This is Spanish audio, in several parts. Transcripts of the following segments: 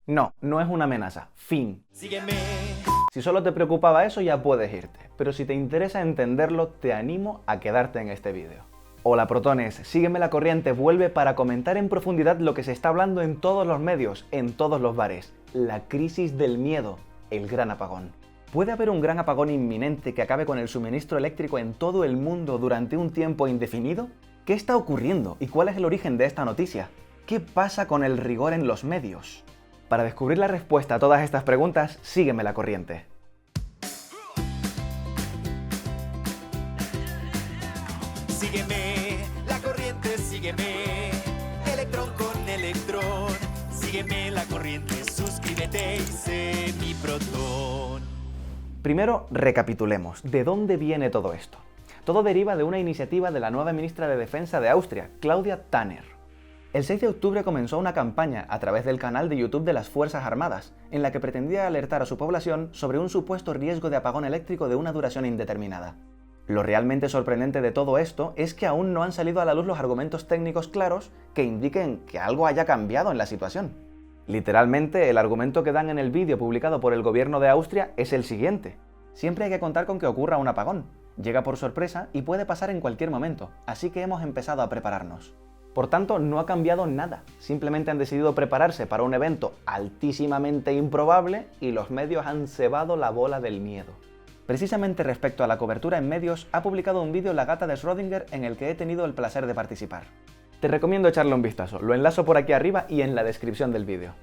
No, no es una amenaza. Fin. Sígueme. Si solo te preocupaba eso, ya puedes irte. Pero si te interesa entenderlo, te animo a quedarte en este vídeo. Hola protones, sígueme la corriente, vuelve para comentar en profundidad lo que se está hablando en todos los medios, en todos los bares. La crisis del miedo, el gran apagón. ¿Puede haber un gran apagón inminente que acabe con el suministro eléctrico en todo el mundo durante un tiempo indefinido? ¿Qué está ocurriendo y cuál es el origen de esta noticia? ¿Qué pasa con el rigor en los medios? Para descubrir la respuesta a todas estas preguntas, sígueme la corriente. Sígueme, la corriente, sígueme. Electrón con electrón. Sígueme la corriente, suscríbete y sé mi protón. Primero, recapitulemos. ¿De dónde viene todo esto? Todo deriva de una iniciativa de la nueva ministra de Defensa de Austria, Claudia Tanner. El 6 de octubre comenzó una campaña a través del canal de YouTube de las Fuerzas Armadas, en la que pretendía alertar a su población sobre un supuesto riesgo de apagón eléctrico de una duración indeterminada. Lo realmente sorprendente de todo esto es que aún no han salido a la luz los argumentos técnicos claros que indiquen que algo haya cambiado en la situación. Literalmente, el argumento que dan en el vídeo publicado por el gobierno de Austria es el siguiente. Siempre hay que contar con que ocurra un apagón. Llega por sorpresa y puede pasar en cualquier momento, así que hemos empezado a prepararnos. Por tanto, no ha cambiado nada, simplemente han decidido prepararse para un evento altísimamente improbable y los medios han cebado la bola del miedo. Precisamente respecto a la cobertura en medios, ha publicado un vídeo La gata de Schrödinger en el que he tenido el placer de participar. Te recomiendo echarle un vistazo, lo enlazo por aquí arriba y en la descripción del vídeo.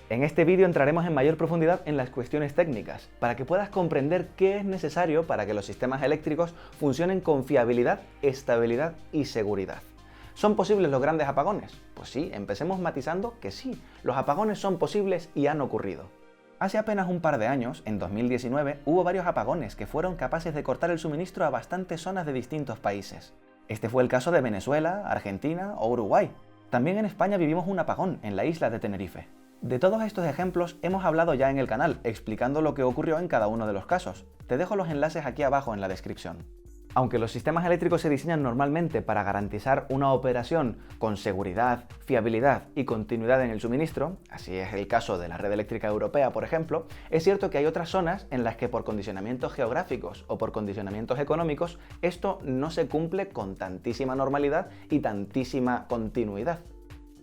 En este vídeo entraremos en mayor profundidad en las cuestiones técnicas, para que puedas comprender qué es necesario para que los sistemas eléctricos funcionen con fiabilidad, estabilidad y seguridad. ¿Son posibles los grandes apagones? Pues sí, empecemos matizando que sí, los apagones son posibles y han ocurrido. Hace apenas un par de años, en 2019, hubo varios apagones que fueron capaces de cortar el suministro a bastantes zonas de distintos países. Este fue el caso de Venezuela, Argentina o Uruguay. También en España vivimos un apagón en la isla de Tenerife. De todos estos ejemplos hemos hablado ya en el canal, explicando lo que ocurrió en cada uno de los casos. Te dejo los enlaces aquí abajo en la descripción. Aunque los sistemas eléctricos se diseñan normalmente para garantizar una operación con seguridad, fiabilidad y continuidad en el suministro, así es el caso de la red eléctrica europea, por ejemplo, es cierto que hay otras zonas en las que por condicionamientos geográficos o por condicionamientos económicos esto no se cumple con tantísima normalidad y tantísima continuidad.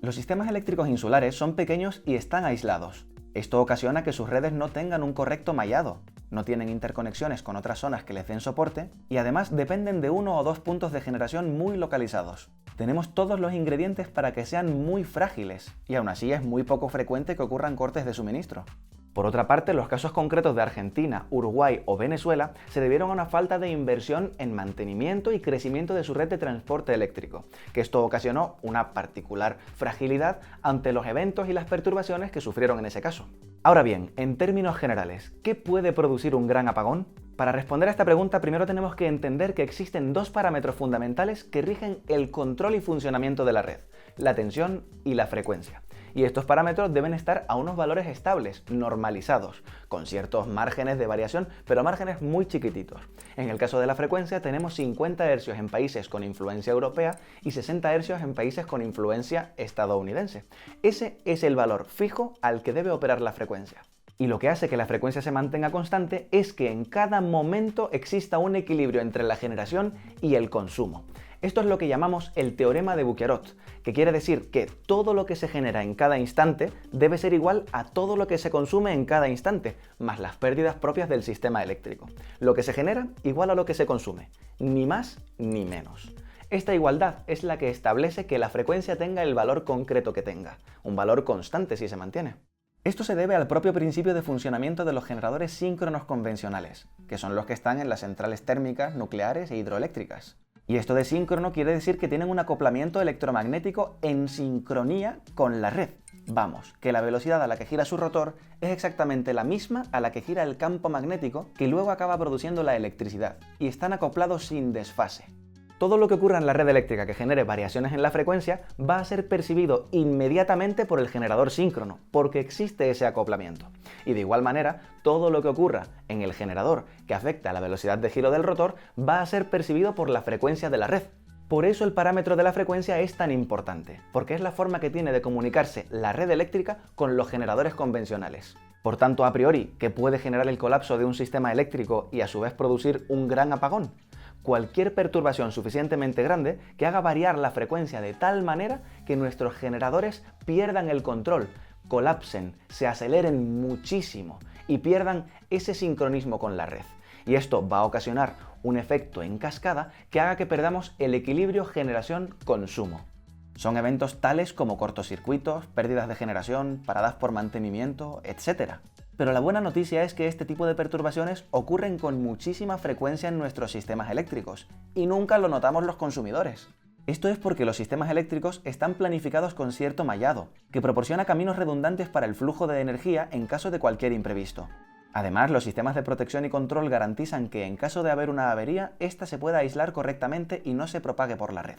Los sistemas eléctricos insulares son pequeños y están aislados. Esto ocasiona que sus redes no tengan un correcto mallado, no tienen interconexiones con otras zonas que les den soporte y además dependen de uno o dos puntos de generación muy localizados. Tenemos todos los ingredientes para que sean muy frágiles y aún así es muy poco frecuente que ocurran cortes de suministro. Por otra parte, los casos concretos de Argentina, Uruguay o Venezuela se debieron a una falta de inversión en mantenimiento y crecimiento de su red de transporte eléctrico, que esto ocasionó una particular fragilidad ante los eventos y las perturbaciones que sufrieron en ese caso. Ahora bien, en términos generales, ¿qué puede producir un gran apagón? Para responder a esta pregunta, primero tenemos que entender que existen dos parámetros fundamentales que rigen el control y funcionamiento de la red: la tensión y la frecuencia. Y estos parámetros deben estar a unos valores estables, normalizados, con ciertos márgenes de variación, pero márgenes muy chiquititos. En el caso de la frecuencia tenemos 50 Hz en países con influencia europea y 60 Hz en países con influencia estadounidense. Ese es el valor fijo al que debe operar la frecuencia. Y lo que hace que la frecuencia se mantenga constante es que en cada momento exista un equilibrio entre la generación y el consumo. Esto es lo que llamamos el teorema de Buquerot, que quiere decir que todo lo que se genera en cada instante debe ser igual a todo lo que se consume en cada instante, más las pérdidas propias del sistema eléctrico. Lo que se genera igual a lo que se consume, ni más ni menos. Esta igualdad es la que establece que la frecuencia tenga el valor concreto que tenga, un valor constante si se mantiene. Esto se debe al propio principio de funcionamiento de los generadores síncronos convencionales, que son los que están en las centrales térmicas, nucleares e hidroeléctricas. Y esto de síncrono quiere decir que tienen un acoplamiento electromagnético en sincronía con la red. Vamos, que la velocidad a la que gira su rotor es exactamente la misma a la que gira el campo magnético que luego acaba produciendo la electricidad, y están acoplados sin desfase. Todo lo que ocurra en la red eléctrica que genere variaciones en la frecuencia va a ser percibido inmediatamente por el generador síncrono, porque existe ese acoplamiento. Y de igual manera, todo lo que ocurra en el generador que afecte a la velocidad de giro del rotor va a ser percibido por la frecuencia de la red. Por eso el parámetro de la frecuencia es tan importante, porque es la forma que tiene de comunicarse la red eléctrica con los generadores convencionales. Por tanto, a priori, ¿qué puede generar el colapso de un sistema eléctrico y a su vez producir un gran apagón? Cualquier perturbación suficientemente grande que haga variar la frecuencia de tal manera que nuestros generadores pierdan el control, colapsen, se aceleren muchísimo y pierdan ese sincronismo con la red. Y esto va a ocasionar un efecto en cascada que haga que perdamos el equilibrio generación-consumo. Son eventos tales como cortocircuitos, pérdidas de generación, paradas por mantenimiento, etc. Pero la buena noticia es que este tipo de perturbaciones ocurren con muchísima frecuencia en nuestros sistemas eléctricos y nunca lo notamos los consumidores. Esto es porque los sistemas eléctricos están planificados con cierto mallado, que proporciona caminos redundantes para el flujo de energía en caso de cualquier imprevisto. Además, los sistemas de protección y control garantizan que en caso de haber una avería, ésta se pueda aislar correctamente y no se propague por la red.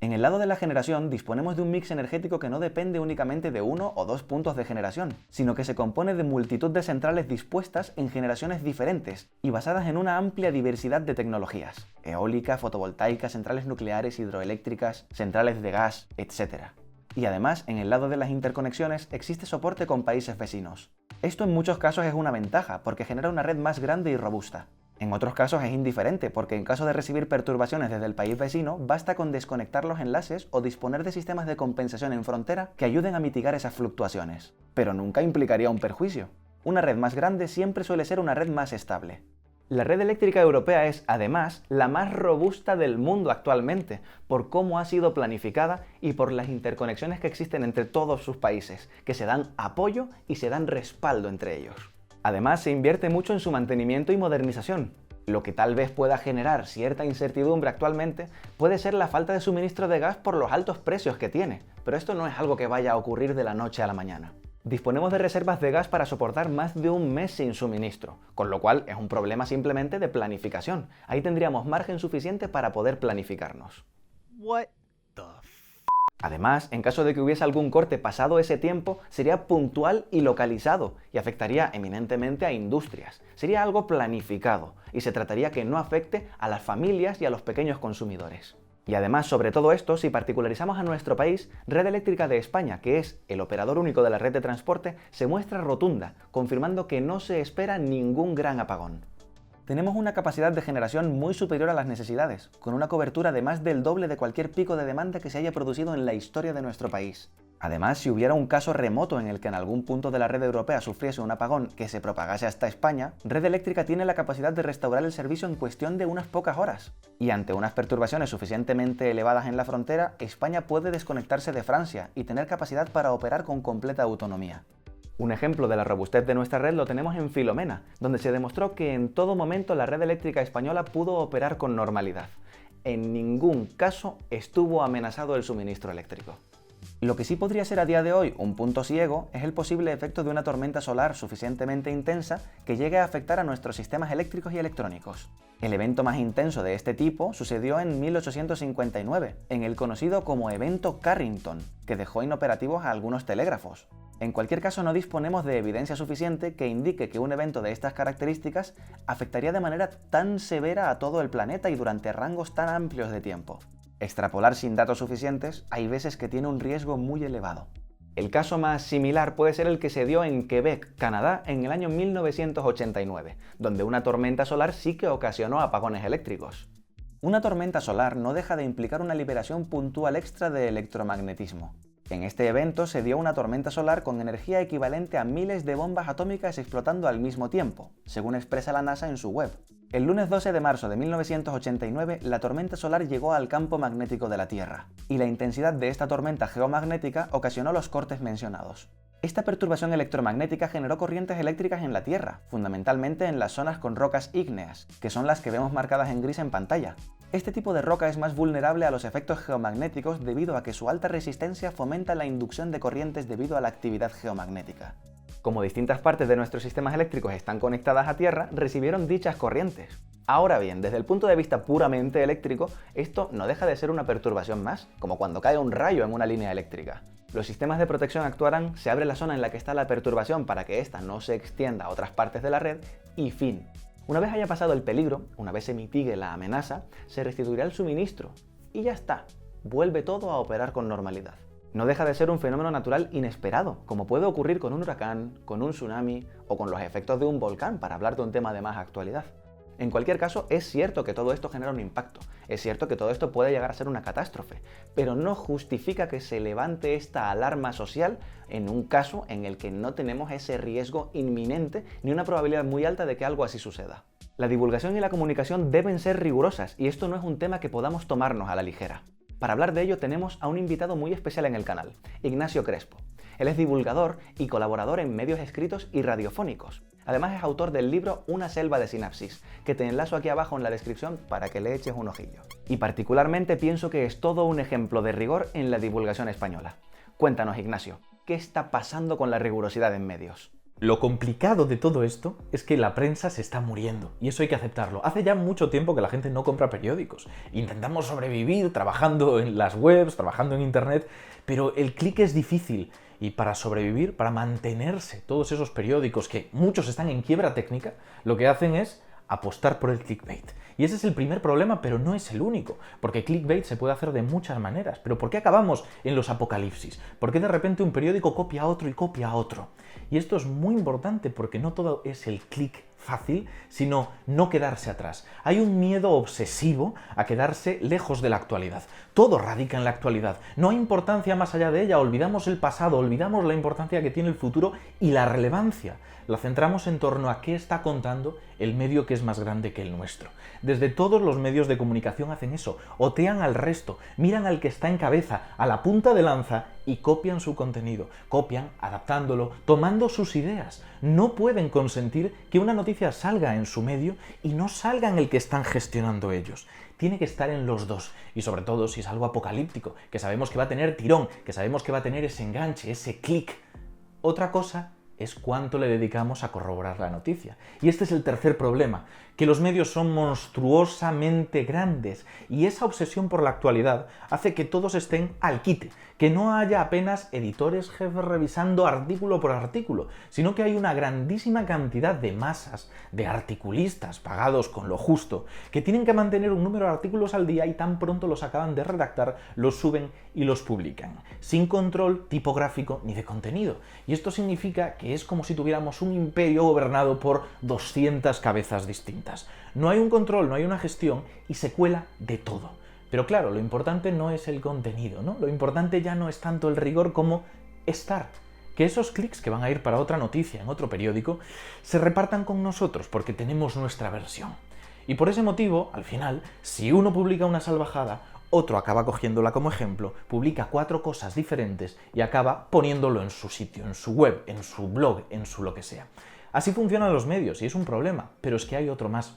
En el lado de la generación disponemos de un mix energético que no depende únicamente de uno o dos puntos de generación, sino que se compone de multitud de centrales dispuestas en generaciones diferentes y basadas en una amplia diversidad de tecnologías: eólica, fotovoltaica, centrales nucleares, hidroeléctricas, centrales de gas, etc. Y además, en el lado de las interconexiones existe soporte con países vecinos. Esto en muchos casos es una ventaja porque genera una red más grande y robusta. En otros casos es indiferente, porque en caso de recibir perturbaciones desde el país vecino, basta con desconectar los enlaces o disponer de sistemas de compensación en frontera que ayuden a mitigar esas fluctuaciones. Pero nunca implicaría un perjuicio. Una red más grande siempre suele ser una red más estable. La red eléctrica europea es, además, la más robusta del mundo actualmente, por cómo ha sido planificada y por las interconexiones que existen entre todos sus países, que se dan apoyo y se dan respaldo entre ellos. Además, se invierte mucho en su mantenimiento y modernización. Lo que tal vez pueda generar cierta incertidumbre actualmente puede ser la falta de suministro de gas por los altos precios que tiene, pero esto no es algo que vaya a ocurrir de la noche a la mañana. Disponemos de reservas de gas para soportar más de un mes sin suministro, con lo cual es un problema simplemente de planificación. Ahí tendríamos margen suficiente para poder planificarnos. Además, en caso de que hubiese algún corte pasado ese tiempo, sería puntual y localizado y afectaría eminentemente a industrias. Sería algo planificado y se trataría que no afecte a las familias y a los pequeños consumidores. Y además, sobre todo esto, si particularizamos a nuestro país, Red Eléctrica de España, que es el operador único de la red de transporte, se muestra rotunda, confirmando que no se espera ningún gran apagón. Tenemos una capacidad de generación muy superior a las necesidades, con una cobertura de más del doble de cualquier pico de demanda que se haya producido en la historia de nuestro país. Además, si hubiera un caso remoto en el que en algún punto de la red europea sufriese un apagón que se propagase hasta España, Red Eléctrica tiene la capacidad de restaurar el servicio en cuestión de unas pocas horas. Y ante unas perturbaciones suficientemente elevadas en la frontera, España puede desconectarse de Francia y tener capacidad para operar con completa autonomía. Un ejemplo de la robustez de nuestra red lo tenemos en Filomena, donde se demostró que en todo momento la red eléctrica española pudo operar con normalidad. En ningún caso estuvo amenazado el suministro eléctrico. Lo que sí podría ser a día de hoy un punto ciego es el posible efecto de una tormenta solar suficientemente intensa que llegue a afectar a nuestros sistemas eléctricos y electrónicos. El evento más intenso de este tipo sucedió en 1859, en el conocido como Evento Carrington, que dejó inoperativos a algunos telégrafos. En cualquier caso, no disponemos de evidencia suficiente que indique que un evento de estas características afectaría de manera tan severa a todo el planeta y durante rangos tan amplios de tiempo. Extrapolar sin datos suficientes hay veces que tiene un riesgo muy elevado. El caso más similar puede ser el que se dio en Quebec, Canadá, en el año 1989, donde una tormenta solar sí que ocasionó apagones eléctricos. Una tormenta solar no deja de implicar una liberación puntual extra de electromagnetismo. En este evento se dio una tormenta solar con energía equivalente a miles de bombas atómicas explotando al mismo tiempo, según expresa la NASA en su web. El lunes 12 de marzo de 1989, la tormenta solar llegó al campo magnético de la Tierra, y la intensidad de esta tormenta geomagnética ocasionó los cortes mencionados. Esta perturbación electromagnética generó corrientes eléctricas en la Tierra, fundamentalmente en las zonas con rocas ígneas, que son las que vemos marcadas en gris en pantalla. Este tipo de roca es más vulnerable a los efectos geomagnéticos debido a que su alta resistencia fomenta la inducción de corrientes debido a la actividad geomagnética. Como distintas partes de nuestros sistemas eléctricos están conectadas a Tierra, recibieron dichas corrientes. Ahora bien, desde el punto de vista puramente eléctrico, esto no deja de ser una perturbación más, como cuando cae un rayo en una línea eléctrica. Los sistemas de protección actuarán, se abre la zona en la que está la perturbación para que ésta no se extienda a otras partes de la red y fin. Una vez haya pasado el peligro, una vez se mitigue la amenaza, se restituirá el suministro y ya está, vuelve todo a operar con normalidad. No deja de ser un fenómeno natural inesperado, como puede ocurrir con un huracán, con un tsunami o con los efectos de un volcán, para hablar de un tema de más actualidad. En cualquier caso, es cierto que todo esto genera un impacto, es cierto que todo esto puede llegar a ser una catástrofe, pero no justifica que se levante esta alarma social en un caso en el que no tenemos ese riesgo inminente ni una probabilidad muy alta de que algo así suceda. La divulgación y la comunicación deben ser rigurosas y esto no es un tema que podamos tomarnos a la ligera. Para hablar de ello tenemos a un invitado muy especial en el canal, Ignacio Crespo. Él es divulgador y colaborador en medios escritos y radiofónicos. Además es autor del libro Una selva de sinapsis, que te enlazo aquí abajo en la descripción para que le eches un ojillo. Y particularmente pienso que es todo un ejemplo de rigor en la divulgación española. Cuéntanos, Ignacio, ¿qué está pasando con la rigurosidad en medios? Lo complicado de todo esto es que la prensa se está muriendo, y eso hay que aceptarlo. Hace ya mucho tiempo que la gente no compra periódicos. Intentamos sobrevivir trabajando en las webs, trabajando en internet, pero el clic es difícil. Y para sobrevivir, para mantenerse todos esos periódicos, que muchos están en quiebra técnica, lo que hacen es apostar por el clickbait. Y ese es el primer problema, pero no es el único, porque clickbait se puede hacer de muchas maneras. Pero ¿por qué acabamos en los apocalipsis? ¿Por qué de repente un periódico copia a otro y copia a otro? Y esto es muy importante porque no todo es el clic fácil, sino no quedarse atrás. Hay un miedo obsesivo a quedarse lejos de la actualidad. Todo radica en la actualidad. No hay importancia más allá de ella. Olvidamos el pasado, olvidamos la importancia que tiene el futuro y la relevancia. La centramos en torno a qué está contando el medio que es más grande que el nuestro. Desde todos los medios de comunicación hacen eso, otean al resto, miran al que está en cabeza, a la punta de lanza y copian su contenido, copian adaptándolo, tomando sus ideas. No pueden consentir que una noticia salga en su medio y no salga en el que están gestionando ellos. Tiene que estar en los dos, y sobre todo si es algo apocalíptico, que sabemos que va a tener tirón, que sabemos que va a tener ese enganche, ese clic. Otra cosa es cuánto le dedicamos a corroborar la noticia. Y este es el tercer problema, que los medios son monstruosamente grandes y esa obsesión por la actualidad hace que todos estén al quite, que no haya apenas editores jefes revisando artículo por artículo, sino que hay una grandísima cantidad de masas, de articulistas pagados con lo justo, que tienen que mantener un número de artículos al día y tan pronto los acaban de redactar, los suben y los publican, sin control tipográfico ni de contenido. Y esto significa que es como si tuviéramos un imperio gobernado por 200 cabezas distintas. No hay un control, no hay una gestión y se cuela de todo. Pero claro, lo importante no es el contenido, ¿no? Lo importante ya no es tanto el rigor como estar. Que esos clics que van a ir para otra noticia en otro periódico se repartan con nosotros porque tenemos nuestra versión. Y por ese motivo, al final, si uno publica una salvajada, otro acaba cogiéndola como ejemplo, publica 4 cosas diferentes y acaba poniéndolo en su sitio, en su web, en su blog, en su lo que sea. Así funcionan los medios y es un problema, pero es que hay otro más,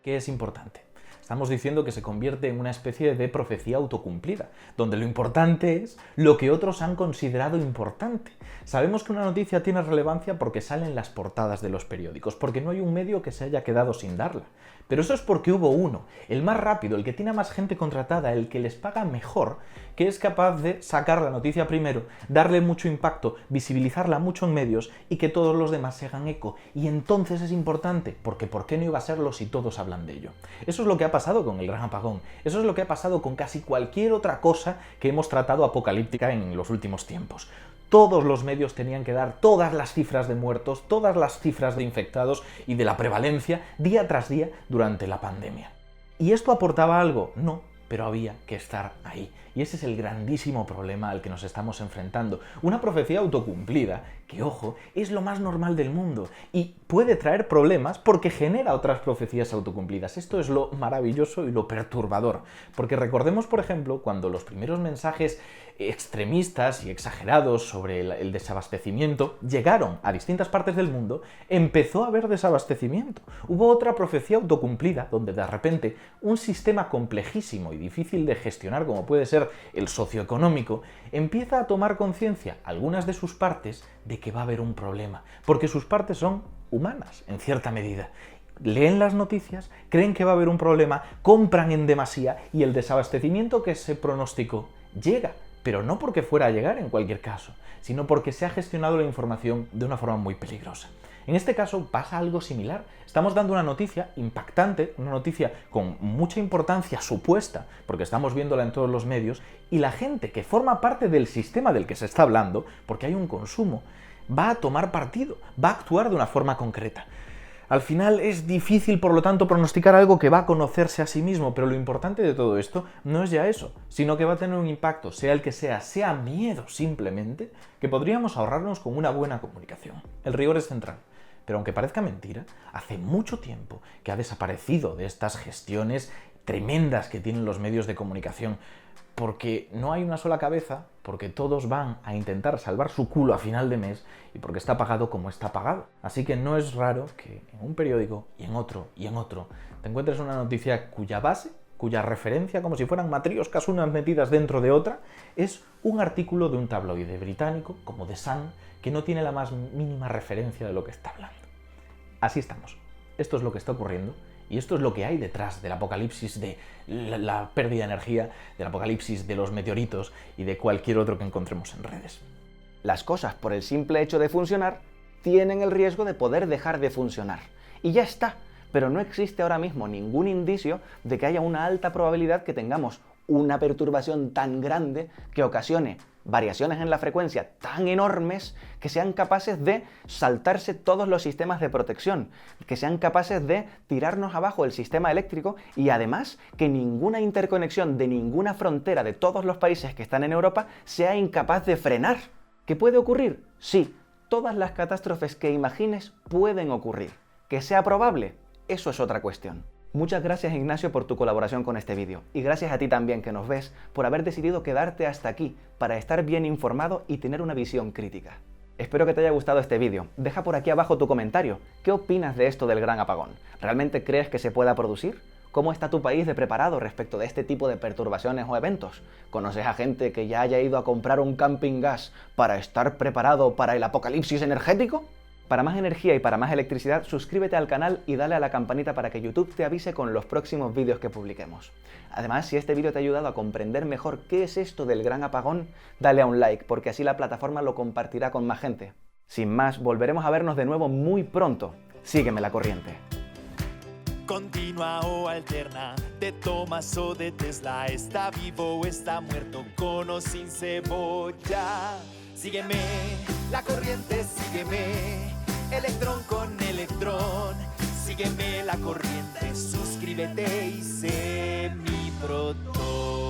que es importante. Estamos diciendo que se convierte en una especie de profecía autocumplida, donde lo importante es lo que otros han considerado importante. Sabemos que una noticia tiene relevancia porque sale en las portadas de los periódicos, porque no hay un medio que se haya quedado sin darla. Pero eso es porque hubo uno, el más rápido, el que tiene más gente contratada, el que les paga mejor, que es capaz de sacar la noticia primero, darle mucho impacto, visibilizarla mucho en medios y que todos los demás se hagan eco. Y entonces es importante, porque ¿por qué no iba a serlo si todos hablan de ello? Eso es lo que ha pasado con el gran apagón, eso es lo que ha pasado con casi cualquier otra cosa que hemos tratado apocalíptica en los últimos tiempos. Todos los medios tenían que dar todas las cifras de muertos, todas las cifras de infectados y de la prevalencia día tras día durante la pandemia. ¿Y esto aportaba algo? No, pero había que estar ahí. Y ese es el grandísimo problema al que nos estamos enfrentando. Una profecía autocumplida, que ojo, es lo más normal del mundo y puede traer problemas porque genera otras profecías autocumplidas. Esto es lo maravilloso y lo perturbador. Porque recordemos, por ejemplo, cuando los primeros mensajes extremistas y exagerados sobre el desabastecimiento llegaron a distintas partes del mundo, empezó a haber desabastecimiento. Hubo otra profecía autocumplida donde de repente un sistema complejísimo y difícil de gestionar como puede ser el socioeconómico empieza a tomar conciencia, algunas de sus partes, de que va a haber un problema, porque sus partes son humanas en cierta medida. Leen las noticias, creen que va a haber un problema, compran en demasía y el desabastecimiento que se pronosticó llega. Pero no porque fuera a llegar en cualquier caso, sino porque se ha gestionado la información de una forma muy peligrosa. En este caso pasa algo similar. Estamos dando una noticia impactante, una noticia con mucha importancia supuesta, porque estamos viéndola en todos los medios, y la gente que forma parte del sistema del que se está hablando, porque hay un consumo, va a tomar partido, va a actuar de una forma concreta. Al final es difícil, por lo tanto, pronosticar algo que va a conocerse a sí mismo, pero lo importante de todo esto no es ya eso, sino que va a tener un impacto, sea el que sea miedo simplemente, que podríamos ahorrarnos con una buena comunicación. El rigor es central. Pero aunque parezca mentira, hace mucho tiempo que ha desaparecido de estas gestiones tremendas que tienen los medios de comunicación, porque no hay una sola cabeza, porque todos van a intentar salvar su culo a final de mes y porque está pagado como está pagado. Así que no es raro que en un periódico y en otro te encuentres una noticia cuya base, cuya referencia, como si fueran matrioscas unas metidas dentro de otra, es un artículo de un tabloide británico como The Sun que no tiene la más mínima referencia de lo que está hablando. Así estamos. Esto es lo que está ocurriendo. Y esto es lo que hay detrás del apocalipsis de la pérdida de energía, del apocalipsis de los meteoritos y de cualquier otro que encontremos en redes. Las cosas, por el simple hecho de funcionar, tienen el riesgo de poder dejar de funcionar. Y ya está. Pero no existe ahora mismo ningún indicio de que haya una alta probabilidad que tengamos una perturbación tan grande que ocasione variaciones en la frecuencia tan enormes que sean capaces de saltarse todos los sistemas de protección, que sean capaces de tirarnos abajo el sistema eléctrico y además que ninguna interconexión de ninguna frontera de todos los países que están en Europa sea incapaz de frenar. ¿Qué puede ocurrir? Sí, todas las catástrofes que imagines pueden ocurrir. ¿Que sea probable? Eso es otra cuestión. Muchas gracias, Ignacio, por tu colaboración con este vídeo, y gracias a ti también que nos ves por haber decidido quedarte hasta aquí para estar bien informado y tener una visión crítica. Espero que te haya gustado este vídeo. Deja por aquí abajo tu comentario. ¿Qué opinas de esto del gran apagón? ¿Realmente crees que se pueda producir? ¿Cómo está tu país de preparado respecto de este tipo de perturbaciones o eventos? ¿Conoces a gente que ya haya ido a comprar un camping gas para estar preparado para el apocalipsis energético? Para más energía y para más electricidad, suscríbete al canal y dale a la campanita para que YouTube te avise con los próximos vídeos que publiquemos. Además, si este vídeo te ha ayudado a comprender mejor qué es esto del gran apagón, dale a un like, porque así la plataforma lo compartirá con más gente. Sin más, volveremos a vernos de nuevo muy pronto. Sígueme la corriente. Continua o alterna, de Thomas o de Tesla, está vivo o está muerto, con o sin cebolla. Sígueme, la corriente, sígueme, electrón con electrón. Sígueme la corriente, suscríbete y sé mi proton.